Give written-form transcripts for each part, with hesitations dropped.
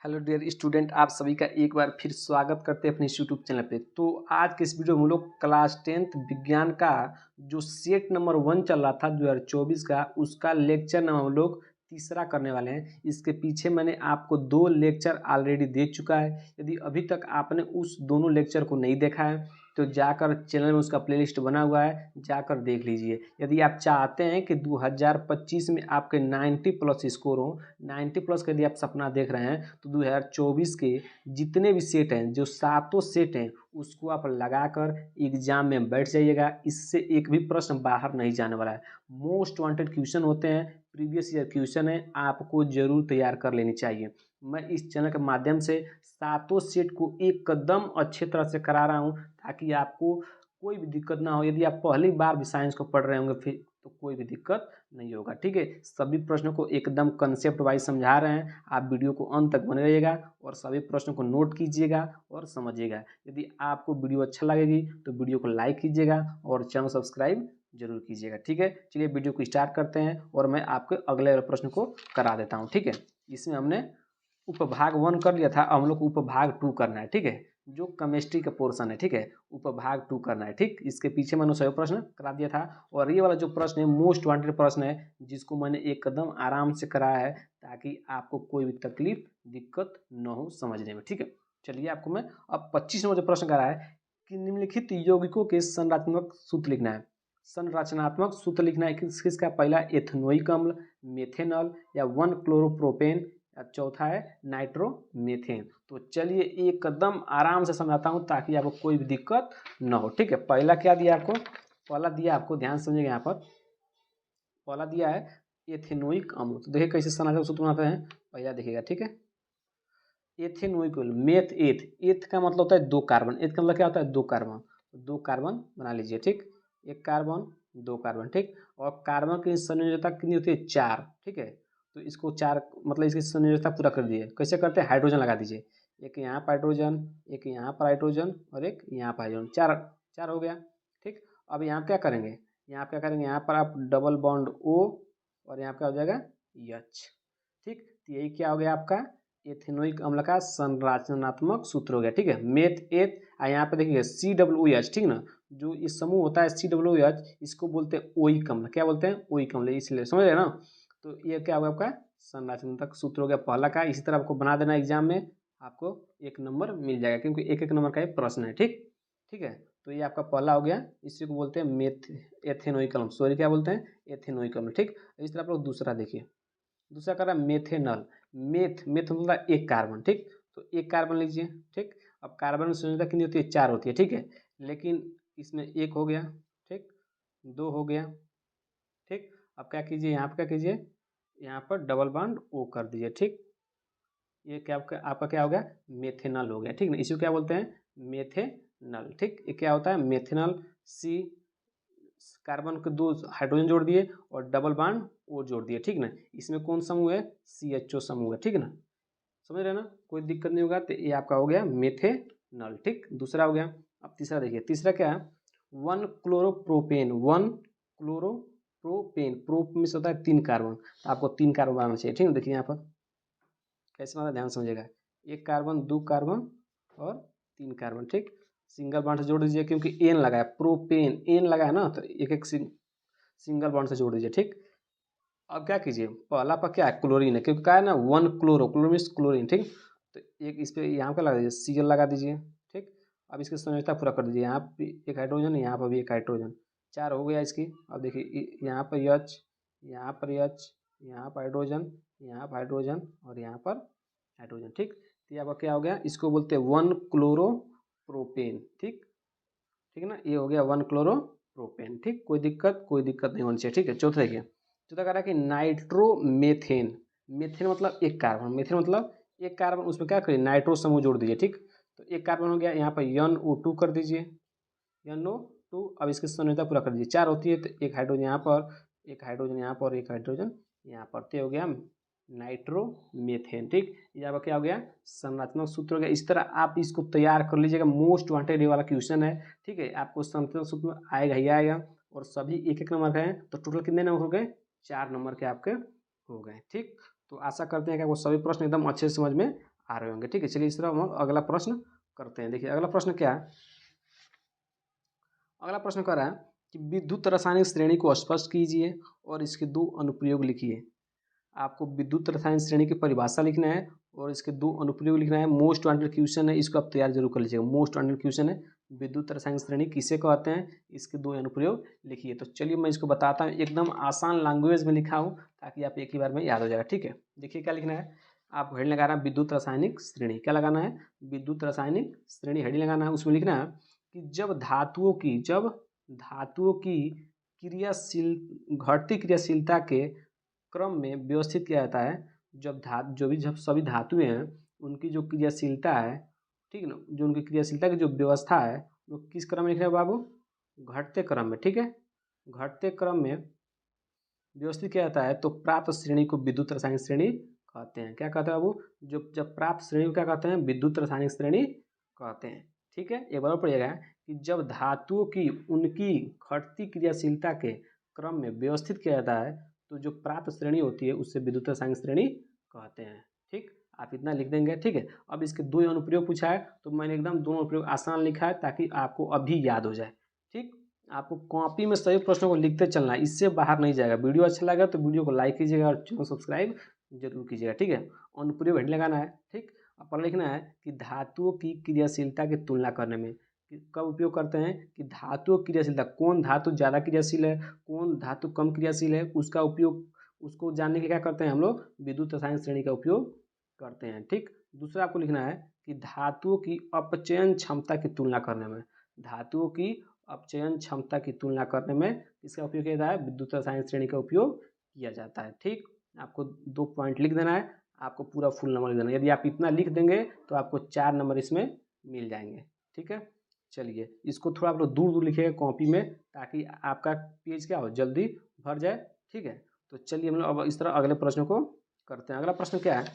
Hello dear student, आप सभी का एक बार फिर स्वागत करते हैं अपने इस यूट्यूब चैनल पे। तो आज के इस वीडियो में हम लोग क्लास 10th विज्ञान का जो सेट नंबर 1 चल रहा था 2024 का, उसका लेक्चर नंबर हम लोग तीसरा करने वाले हैं। इसके पीछे मैंने आपको 2 लेक्चर ऑलरेडी दे चुका है। यदि अभी तक आपने उस दोनों लेक्चर को नहीं देखा है तो जाकर चैनल में उसका प्लेलिस्ट बना हुआ है, जाकर देख लीजिए। यदि आप चाहते हैं कि 2025 में आपके 90 प्लस स्कोर हो, 90 प्लस का यदि आप सपना देख रहे हैं तो 2024 के जितने भी सेट हैं, जो सातों सेट हैं, उसको आप लगाकर एग्जाम में बैठ जाइएगा। इससे एक भी प्रश्न बाहर नहीं जाने वाला है। मोस्ट वांटेड क्वेश्चन होते हैं, प्रीवियस ईयर क्वेश्चन है, आपको जरूर तैयार कर लेनी चाहिए। मैं इस चैनल के माध्यम से सातों सेट को एकदम अच्छे तरह से करा रहा हूँ ताकि आपको कोई भी दिक्कत ना हो। यदि आप पहली बार भी साइंस को पढ़ रहे होंगे फिर तो कोई भी दिक्कत नहीं होगा। ठीक है, सभी प्रश्नों को एकदम कंसेप्ट वाइज समझा रहे हैं। आप वीडियो को अंत तक बने रहिएगा और सभी प्रश्नों को नोट कीजिएगा और समझिएगा। यदि आपको वीडियो अच्छा लगेगी तो वीडियो को लाइक कीजिएगा और चैनल सब्सक्राइब जरूर कीजिएगा। ठीक है, चलिए वीडियो को स्टार्ट करते हैं और मैं आपके अगले प्रश्न को करा देता हूँ। ठीक है, इसमें हमने उपभाग 1 कर लिया था, अब हम लोग उपभाग 2 करना है। ठीक है, जो केमिस्ट्री का पोर्शन है। ठीक है, उपभाग 2 करना है। ठीक, इसके पीछे मैंने सभी प्रश्न करा दिया था और ये वाला जो प्रश्न है मोस्ट वांटेड प्रश्न है, जिसको मैंने एकदम आराम से कराया है ताकि आपको कोई भी तकलीफ दिक्कत न हो समझने में। ठीक है, चलिए आपको मैं अब 25 नंबर जो प्रश्न कराया है कि निम्नलिखित यौगिकों के संरचनात्मक सूत्र लिखना है। संरचनात्मक सूत्र लिखना है किसका? पहला एथनोइक अम्ल, मेथेनॉल या 1 क्लोरोप्रोपेन, चौथा है नाइट्रोमेथेन। तो चलिए एकदम आराम से समझाता हूँ ताकि आपको कोई भी दिक्कत ना हो। ठीक है, पहला क्या दिया आपको? पहला दिया आपको, ध्यान समझिएगा यहाँ पर, पहला दिया है एथेनोइक अम्ल। तो देखिए कैसे संरचनात्मक सूत्र बनाते हैं, पहला देखिएगा। ठीक है, एथेनोइक अम्ल, मेथ एथ, एथ का मतलब होता है 2 कार्बन। एथ का मतलब क्या होता है? 2 कार्बन। 2 कार्बन बना लीजिए। ठीक, 1 कार्बन 2 कार्बन। ठीक, और कार्बन की संयोजकता कितनी होती है? 4। ठीक है, तो इसको 4 मतलब इसकी संयोजकता पूरा कर दिए। कैसे करते हैं? हाइड्रोजन लगा दीजिए, एक यहाँ पर हाइड्रोजन, एक यहाँ पर हाइड्रोजन और एक यहाँ पर हाइड्रोजन। 4 4 हो गया। ठीक, अब यहाँ क्या करेंगे? यहाँ क्या करेंगे? यहाँ पर आप डबल बॉन्ड O और यहाँ क्या हो जाएगा? H। ठीक, तो यही क्या हो गया आपका? एथेनोइक अम्ल का संरचनात्मक सूत्र हो गया। ठीक है, मेथ एथ। यहाँ पे देखिए COOH। ठीक ना, जो इस समूह होता है COOH, इसको बोलते हैं ओइक अम्ल। क्या बोलते हैं? ओइक अम्ल। इसलिए समझ रहे ना। तो ये क्या होगा आपका? संरचनात्मक सूत्र हो गया पहला का। इसी तरह आपको बना देना, एग्जाम में आपको 1 नंबर मिल जाएगा क्योंकि 1 नंबर का एक प्रश्न है। ठीक, ठीक है, तो ये आपका पहला हो गया। इसी को बोलते हैं मेथ एथेनोइक अम्ल, सॉरी क्या बोलते हैं? एथेनोइक अम्ल। ठीक, इस तरह आप लोग दूसरा देखिए, दूसरा कर रहा है मेथेनॉल। मेथ मेथ मतलब 1 कार्बन। ठीक, तो 1 कार्बन लीजिए। ठीक, अब कार्बन में संयोजकता कितनी होती है? 4 होती है। ठीक है, लेकिन इसमें 1 हो गया। ठीक, 2 हो गया। ठीक, अब क्या कीजिए? यहाँ पर क्या कीजिए? यहाँ पर डबल बॉन्ड O कर दीजिए। ठीक, ये क्या आपका क्या हो गया? मेथेनॉल हो गया। ठीक ना, इसी को क्या बोलते हैं? मेथेनॉल। ठीक, ये क्या होता है? मेथेनॉल। सी कार्बन के 2 हाइड्रोजन जोड़ दिए और डबल बॉन्ड O जोड़ दिए। ठीक ना, इसमें कौन समूह है? CHO समूह है। ठीक है ना, समझ रहे ना, कोई दिक्कत नहीं होगा। तो ये आपका हो गया मेथेनॉल। ठीक, दूसरा हो गया। अब तीसरा देखिए, तीसरा क्या है? 1 क्लोरोप्रोपेन। 1 क्लोरोप्रोपेन, प्रोप में से होता है 3 कार्बन, तो आपको 3 कार्बन बनाना चाहिए। ठीक है, देखिए यहाँ पर कैसे बना, ध्यान समझिएगा। 1 कार्बन 2 कार्बन और 3 कार्बन। ठीक, सिंगल बॉन्ड से जोड़ दीजिए क्योंकि एन लगा है, प्रोपेन एन लगा है ना, तो एक एक सिंगल बॉन्ड से जोड़ दीजिए। ठीक, अब क्या कीजिए? पहला पर क्या है? क्लोरीन है, क्योंकि क्या है ना 1 क्लोरो, क्लोरो मीन्स क्लोरीन। ठीक, तो एक इस पे यहाँ पे लगा दीजिए, Cl लगा दीजिए। ठीक, अब इसकी संयोजकता पूरा कर दीजिए। यहाँ पे एक हाइड्रोजन, यहाँ पर भी एक हाइड्रोजन, 4 हो गया इसकी। अब देखिए यहाँ पर H, यहाँ पर H, यहाँ पर हाइड्रोजन, यहाँ पर हाइड्रोजन और यहाँ पर हाइड्रोजन। ठीक, तो ये आपका क्या हो गया? इसको बोलते हैं 1 क्लोरोप्रोपेन। ठीक, ठीक है ना, ये हो गया 1 क्लोरोप्रोपेन। ठीक, कोई दिक्कत नहीं होनी चाहिए। ठीक है, चौथा देखिए, चौथा कह रहा है कि नाइट्रोमेथेन। मेथेन मतलब 1 कार्बन, मेथेन मतलब 1 कार्बन, उसमें क्या करिए? नाइट्रो समूह जोड़ दीजिए। ठीक, तो 1 कार्बन हो गया, यहाँ पर NO2 कर दीजिए, NO2। अब इसकी संयोजकता पूरा कर दीजिए, 4 होती है, तो एक हाइड्रोजन यहाँ पर, एक हाइड्रोजन यहाँ पर, एक हाइड्रोजन यहाँ पर, तो हो गया नाइट्रोमेथेन। ठीक, ये आपका क्या हो गया? संरचनात्मक सूत्र हो गया। इस तरह आप इसको तैयार कर लीजिएगा, मोस्ट वांटेड वाला क्वेश्चन है। ठीक है, आपको संरचनात्मक सूत्र आएगा ही आएगा और सभी 1 नंबर का है, तो टोटल कितने नंबर हो गए? 4 नंबर के आपके हो गए। ठीक, तो आशा करते हैं कि आपको सभी प्रश्न एकदम अच्छे से समझ में आ रहे होंगे। ठीक है, चलिए इस तरह हम अगला प्रश्न करते हैं। देखिए अगला प्रश्न क्या है, अगला प्रश्न कह रहा है कि विद्युत रासायनिक श्रेणी को स्पष्ट कीजिए और इसके दो अनुप्रयोग लिखिए। आपको विद्युत रासायनिक श्रेणी की परिभाषा लिखना है और इसके दो अनुप्रयोग लिखना है। मोस्ट वांटेड क्वेश्चन है, इसको आप तैयार जरूर कर लीजिएगा। मोस्ट वांटेड क्वेश्चन है, विद्युत रासायनिक श्रेणी किसे कहते हैं, इसके दो अनुप्रयोग लिखिए। तो चलिए मैं इसको बताता हूँ, एकदम आसान लैंग्वेज में लिखा हूँ ताकि आप एक ही बार में याद हो जाएगा। ठीक है, देखिए क्या लिखना है, आप हेडिंग लगा रहा है विद्युत रासायनिक श्रेणी, क्या लगाना है, विद्युत रासायनिक श्रेणी हेडिंग लगाना है। उसमें लिखना है कि जब धातुओं की क्रियाशील घटती क्रियाशीलता के क्रम में व्यवस्थित किया जाता है, जब सभी धातुएं हैं उनकी जो क्रियाशीलता है, ठीक है ना, जो उनकी क्रियाशीलता की जो व्यवस्था है वो किस क्रम में लिख रहे हैं बाबू, घटते क्रम में। ठीक है, घटते क्रम में व्यवस्थित किया जाता है तो प्राप्त श्रेणी को विद्युत रासायनिक श्रेणी कहते हैं। क्या कहते हैं बाबू, जब प्राप्त श्रेणी को क्या कहते हैं, विद्युत रासायनिक श्रेणी कहते हैं। ठीक है, एक बार और पढ़िएगा कि जब धातुओं की उनकी घटती क्रियाशीलता के क्रम में व्यवस्थित किया जाता है तो जो प्राप्त श्रेणी होती है उससे विद्युत रासायनिक श्रेणी कहते हैं। ठीक, आप इतना लिख देंगे। ठीक है, अब इसके दो अनुप्रयोग पूछा है तो मैंने एकदम दोनों अनुप्रयोग आसान लिखा है ताकि आपको अभी याद हो जाए। ठीक, आपको कॉपी में सभी प्रश्नों को लिखते चलना है, इससे बाहर नहीं जाएगा। वीडियो अच्छा लगा तो वीडियो को लाइक कीजिएगा और चैनल सब्सक्राइब जरूर कीजिएगा। ठीक है, अनुप्रयोग हेड लगाना है। ठीक, अब लिखना है कि धातुओं की क्रियाशीलता की तुलना करने में कब उपयोग करते हैं, कि धातुओं की क्रियाशीलता, कौन धातु ज़्यादा क्रियाशील है, कौन धातु कम क्रियाशील है, उसका उपयोग, उसको जानने के लिए क्या करते हैं हम लोग, विद्युत रासायनिक श्रेणी का उपयोग करते हैं। ठीक, दूसरा आपको लिखना है कि धातुओं की अपचयन क्षमता की तुलना करने में, धातुओं की अपचयन क्षमता की तुलना करने में इसका उपयोग किया जाता है, विद्युत रासायनिक श्रेणी का उपयोग किया जाता है। ठीक, आपको 2 पॉइंट लिख देना है, आपको पूरा फुल नंबर लिख देना है। यदि आप इतना लिख देंगे तो आपको 4 नंबर इसमें मिल जाएंगे। ठीक है, चलिए इसको थोड़ा आप लोग दूर दूर लिखिएगा कॉपी में ताकि आपका पेज क्या हो, जल्दी भर जाए। ठीक है, तो चलिए हम लोग अब इस तरह अगले प्रश्न को करते हैं। अगला प्रश्न क्या है,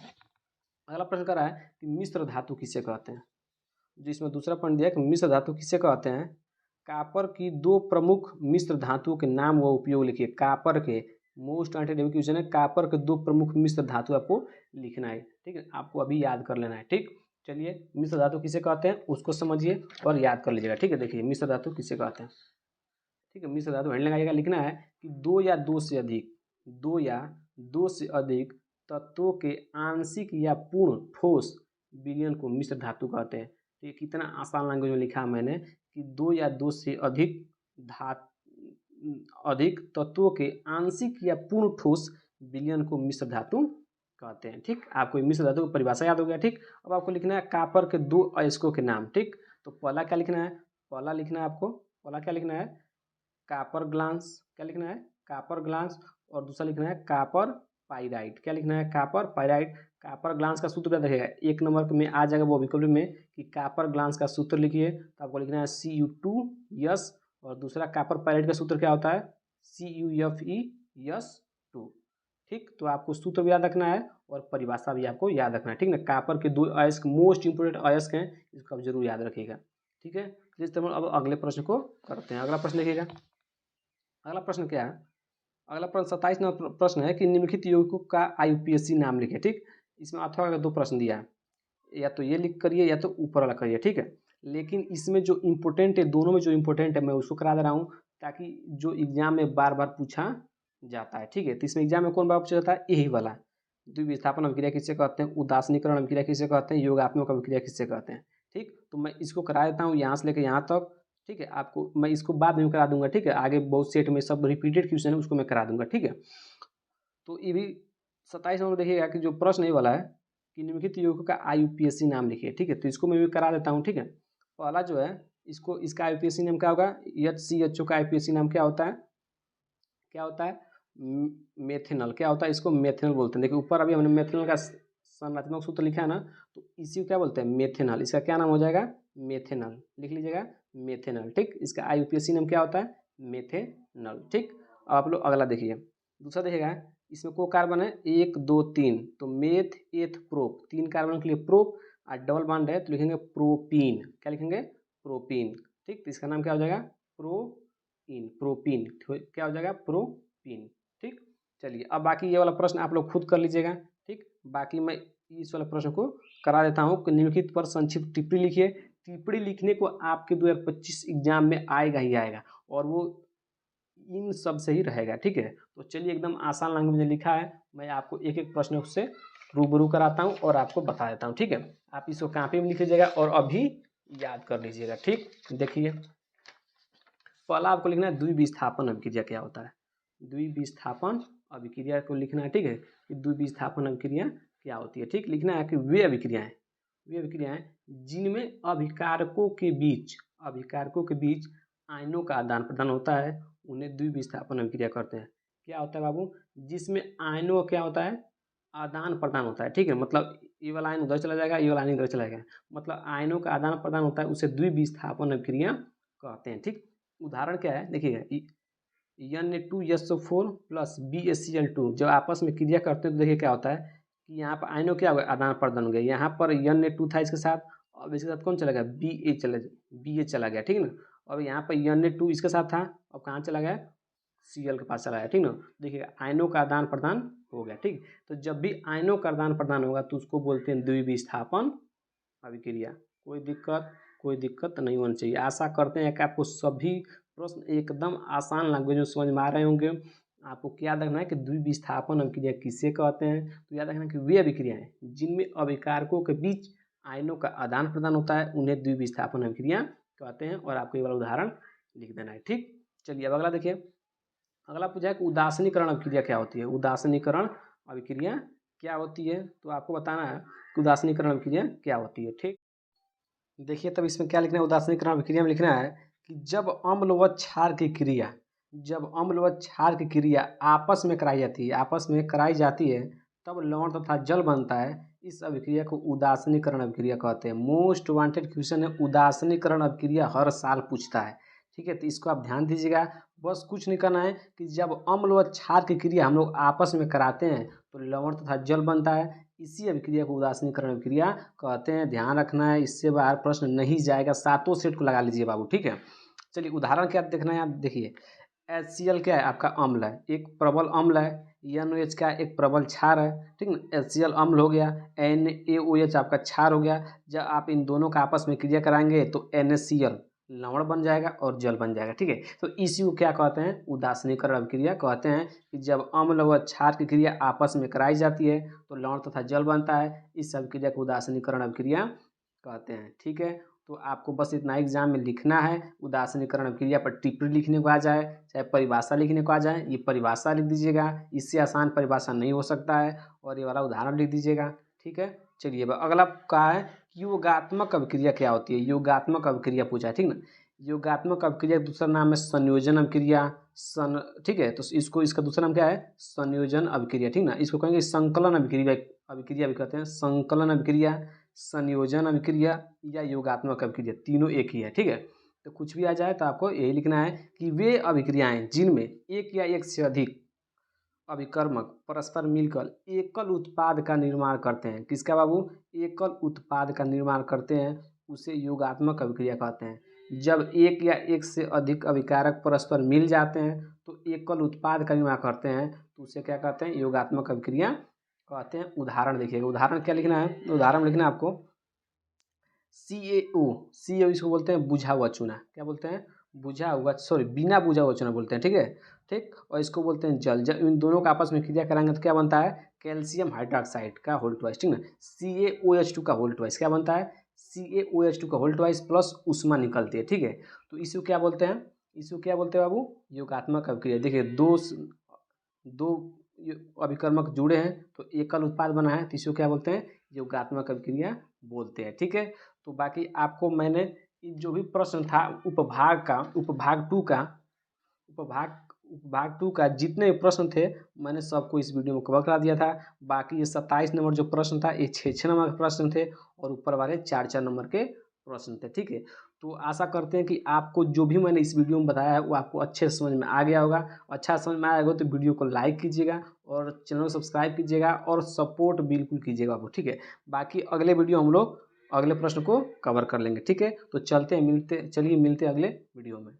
अगला प्रश्न कर रहा है कि मिश्र धातु किसे कहते हैं। जिसमें दूसरा पॉइंट दिया कि मिश्र धातु किसे कहते हैं, कापर की दो प्रमुख मिश्र धातुओं के नाम व उपयोग लिखिए। कापर के, मोस्ट वांटेड क्वेश्चन है, कापर के दो प्रमुख मिश्र धातु आपको लिखना है। ठीक है, आपको अभी याद कर लेना है। ठीक, चलिए मिश्र धातु किसे कहते हैं उसको समझिए और याद कर लीजिएगा। ठीक है, देखिए मिश्र धातु किसे कहते हैं। ठीक है, मिश्र धातु हेडिंग लगाइएगा, लिखना है कि दो या दो से अधिक तत्वों के आंशिक या पूर्ण ठोस विलयन को मिश्र धातु कहते हैं। तो ये कितना आसान लैंग्वेज में लिखा है मैंने कि दो या दो से अधिक तत्वों के आंशिक या पूर्ण ठोस विलयन को मिश्र धातु कहते हैं। ठीक, आपको मिश्र धातु की परिभाषा याद हो गया। ठीक, अब आपको लिखना है कापर के दो अयस्कों के नाम। ठीक, तो पहला क्या लिखना है, पहला लिखना है आपको, पहला क्या लिखना है, कापर ग्लांस, क्या लिखना है, कापर ग्लांस, और दूसरा लिखना है कापर पाइराइट। क्या लिखना है, कापर पाइराइट। कापर ग्लांस का सूत्र क्या रहेगा, 1 नंबर में आ जाएगा वो विकल्प में कि कापर ग्लांस का सूत्र लिखिए, तो आपको लिखना है Cu2S, और दूसरा कापर पाइराइट का सूत्र क्या होता है, CuFeS2। ठीक, तो आपको सूत्र भी याद रखना है और परिभाषा भी आपको याद रखना है। ठीक ना, कापर के दो अयस्क मोस्ट इंपोर्टेंट अयस्क हैं, इसको आप जरूर याद रखिएगा। ठीक है, इस तरह अब अगले प्रश्न को करते हैं। अगला प्रश्न देखिएगा, अगला प्रश्न क्या है, अगला प्रश्न 27 नंबर प्रश्न है कि निम्नलिखित यौगिकों का IUPAC नाम लिखे। ठीक, इसमें अथवा का 2 प्रश्न दिया है, या तो ये लिख करिए या तो ऊपर वाला करिए। ठीक है, लेकिन इसमें जो इम्पोर्टेंट है, दोनों में जो इम्पोर्टेंट है मैं उसको करा दे रहा हूँ ताकि जो एग्जाम में बार बार पूछा जाता है। ठीक है, तो इसमें एग्जाम में कौन बार पूछा जाता है, यही वाला, द्विविस्थापन अभिक्रिया किसे कहते हैं, उदासीनीकरण अभिक्रिया किसे कहते हैं, योगात्मक अभिक्रिया किसे कहते हैं। ठीक, तो मैं इसको करा देता हूँ यहाँ से लेकर यहाँ तक। ठीक है, आपको मैं इसको बाद में करा दूंगा। ठीक है, आगे बहुत सेट में सब रिपीटेड क्वेश्चन है उसको मैं करा दूंगा। ठीक है, तो ये भी 27 नंबर देखिएगा कि जो प्रश्न ये वाला है कि निम्नलिखित यौगिकों का IUPAC नाम लिखिए। ठीक है, तो इसको मैं भी करा देता हूँ। ठीक है, पहला जो है इसको, इसका IUPAC नाम क्या होगा, HCHO का IUPAC नाम क्या होता है, क्या होता है, मेथेनॉल। क्या होता है, इसको मेथेनॉल बोलते हैं। देखिए ऊपर अभी हमने मेथेनॉल का संरचनात्मक सूत्र लिखा है ना, तो इसी को क्या बोलते हैं, मेथेनॉल। इसका क्या नाम हो जाएगा, मेथेनॉल, लिख लीजिएगा मेथेनॉल। ठीक, इसका IUPAC नाम क्या होता है, मेथेनॉल। ठीक, अब आप लोग अगला देखिए, दूसरा देखिएगा, इसमें को कार्बन है 1 2 3, तो मेथ एथ प्रोप, 3 कार्बन के लिए प्रोप, और डबल बॉन्ड है तो लिखेंगे प्रोपीन। क्या लिखेंगे, प्रोपीन। ठीक, तो इसका नाम क्या हो जाएगा, प्रोपीन। क्या हो जाएगा, प्रोपीन। ठीक, चलिए अब बाकी ये वाला प्रश्न आप लोग खुद कर लीजिएगा। ठीक, बाकी मैं इस वाले प्रश्न को करा देता हूँ कि निम्नलिखित पर संक्षिप्त टिप्पणी लिखिए। टिप्पणी लिखने को आपके 2025 एग्जाम में आएगा ही आएगा और वो इन सब से ही रहेगा, ठीक है। तो चलिए एकदम आसान लैंग्वेज में लिखा है, मैं आपको एक एक प्रश्न से रूबरू कराता हूँ और आपको बता देता हूँ, ठीक है। आप इसको कॉपी में लिख लीजिएगा और अभी याद कर लीजिएगा, ठीक। देखिए पहला आपको लिखना है द्विविस्थापन अभिक्रिया क्या होता है। द्विविस्थापन अभिक्रिया को लिखना है, ठीक है, कि द्विविस्थापन अभिक्रिया क्या होती है, ठीक। लिखना है कि वे अभिक्रियाएं जिनमें अभिकारकों के बीच आयनों का आदान प्रदान होता है उन्हें द्विविस्थापन अभिक्रिया करते हैं। क्या होता है बाबू, जिसमें आयनों क्या होता है, आदान प्रदान होता है, ठीक है। मतलब ये वाला आयन उधर चला जाएगा, ये वाला आयन इधर चला जाएगा, मतलब आयनों का आदान प्रदान होता है, उसे द्विविस्थापन अभिक्रिया कहते हैं, ठीक। उदाहरण क्या है देखिएगा, Na2SO4 प्लस BaCl2 जब आपस में क्रिया करते हैं तो देखिए क्या होता है कि यहाँ पर आयनों क्या हो गया, आदान प्रदान हो गया। यहाँ पर Na2 था इसके साथ, अब इसके साथ कौन चला गया, Ba चला गया, ठीक है ना। अब यहाँ पर Na2 इसके साथ था, अब कहाँ चला गया, Cl के पास चला गया, ठीक ना। देखिएगा आयनों का आदान प्रदान हो गया, ठीक। तो जब भी आयनों का आदान प्रदान होगा तो उसको बोलते हैं द्विविस्थापन अभिक्रिया। कोई दिक्कत नहीं होनी चाहिए। आशा करते हैं कि आपको सभी प्रश्न एकदम आसान लैंग्वेज में समझ में आ रहे होंगे। आपको क्या याद रखना है कि द्विविस्थापन अभिक्रिया किसे कहते हैं, तो याद रखना कि वे अभिक्रियाएं जिनमें अभिकारकों के बीच आयनों का आदान प्रदान होता है उन्हें द्विविस्थापन अभिक्रिया कहते हैं। और आपको ये वाला उदाहरण लिख देना है, ठीक। चलिए अब अगला देखिए, अगला पूछा है कि उदासीनीकरण अभिक्रिया क्या होती है। उदासीनीकरण अभिक्रिया क्या होती है, तो आपको बताना है कि उदासीनीकरण अभिक्रिया क्या होती है, ठीक। देखिए तब इसमें क्या लिखना है, उदासीनीकरण अभिक्रिया में लिखना है कि जब अम्ल व क्षार की क्रिया आपस में कराई जाती है तब लवण तथा जल बनता है। इस अभिक्रिया को उदासीनीकरण अभिक्रिया कहते हैं। मोस्ट वांटेड क्वेश्चन है, उदासीनीकरण अभिक्रिया हर साल पूछता है, ठीक है। तो इसको आप ध्यान दीजिएगा, बस कुछ नहीं करना है कि जब अम्ल व क्षार की क्रिया हम लोग आपस में कराते हैं तो लवण तथा जल बनता है। इसी अभिक्रिया को उदासीनीकरण अभिक्रिया कहते हैं। ध्यान रखना है, इससे बाहर प्रश्न नहीं जाएगा। सातों सेट को लगा लीजिए बाबू, ठीक है। चलिए उदाहरण क्या देखना है, आप देखिए HCl क्या है, आपका अम्ल है, एक प्रबल अम्ल है। NOH क्या है, एक प्रबल क्षार है, ठीक ना। HCl अम्ल हो गया, NaOH आपका क्षार हो गया। जब आप इन दोनों का आपस में क्रिया कराएंगे तो NaCl लवण बन जाएगा और जल बन जाएगा, ठीक है। तो इसी को क्या कहते हैं, उदासीनीकरण अभिक्रिया कहते हैं। कि जब अम्ल व क्षार की क्रिया आपस में कराई जाती है तो लवण तथा जल बनता है। इस अभिक्रिया को उदासीनीकरण अभिक्रिया कहते हैं, ठीक है। तो आपको बस इतना एग्जाम में लिखना है। उदासीनीकरण अभिक्रिया पर टिप्पणी लिखने को आ जाए, चाहे परिभाषा लिखने को आ जाए, ये परिभाषा लिख दीजिएगा, इससे आसान परिभाषा नहीं हो सकता है। और ये वाला उदाहरण लिख दीजिएगा, ठीक है। चलिए अगला कहा है कि योगात्मक अभिक्रिया क्या होती है। योगात्मक अभिक्रिया पूछा है, ठीक ना। योगात्मक अभिक्रिया का दूसरा नाम है संयोजन अभिक्रिया, ठीक है। तो इसका दूसरा नाम क्या है, संयोजन अभिक्रिया, ठीक ना। इसको कहेंगे संकलन अभिक्रिया भी कहते हैं। संकलन अभिक्रिया, संयोजन अभिक्रिया या योगात्मक अभिक्रिया, तीनों एक ही है, ठीक है। तो कुछ भी आ जाए तो आपको यही लिखना है कि वे अभिक्रियाएं जिनमें एक या एक से अधिक अभिकर्मक परस्पर मिलकर एकल उत्पाद का निर्माण करते हैं। किसका बाबू, एकल उत्पाद का निर्माण करते हैं, उसे योगात्मक अभिक्रिया कहते हैं। जब एक या एक से अधिक अभिकारक परस्पर मिल जाते हैं तो एकल उत्पाद का निर्माण करते हैं तो उसे क्या कहते हैं, योगात्मक अभिक्रिया कहते हैं। उदाहरण देखिएगा, उदाहरण क्या लिखना है, उदाहरण लिखना है आपको CaO इसको बोलते हैं बुझा हुआ चूना। क्या बोलते हैं, बिना बुझा हुआ चूना बोलते हैं, ठीक है, ठीक। और इसको बोलते हैं जल। जब इन दोनों का आपस में क्रिया कराएंगे तो क्या बनता है, कैल्शियम हाइड्रोक्साइड का होल ट्वाइस, ठीक ना। CaOH2 का होल ट्वाइस क्या बनता है, CaOH2 का होल ट्वाइस प्लस उष्मा निकलती है, ठीक है। तो इसको क्या बोलते हैं, बाबू, योगात्मक अभिक्रिया। देखिए दो अभिकर्मक जुड़े हैं तो एकल उत्पाद बना है तो इसको क्या बोलते हैं, योगात्मक अभिक्रिया बोलते हैं, ठीक है। तो बाकी आपको मैंने जो भी प्रश्न था उपभाग टू का जितने प्रश्न थे मैंने सबको इस वीडियो में कवर करा दिया था। बाकी ये 27 नंबर जो प्रश्न था ये 6 नंबर के प्रश्न थे और ऊपर वाले 4 नंबर के प्रश्न थे, ठीक है। तो आशा करते हैं कि आपको जो भी मैंने इस वीडियो में बताया है वो आपको अच्छे समझ में आ गया होगा। अच्छा समझ में आएगा तो वीडियो को लाइक कीजिएगा और चैनल को सब्सक्राइब कीजिएगा और सपोर्ट बिल्कुल कीजिएगा आपको, ठीक है। बाकी अगले वीडियो हम लोग अगले प्रश्न को कवर कर लेंगे, ठीक है। तो चलिए मिलते हैं अगले वीडियो में।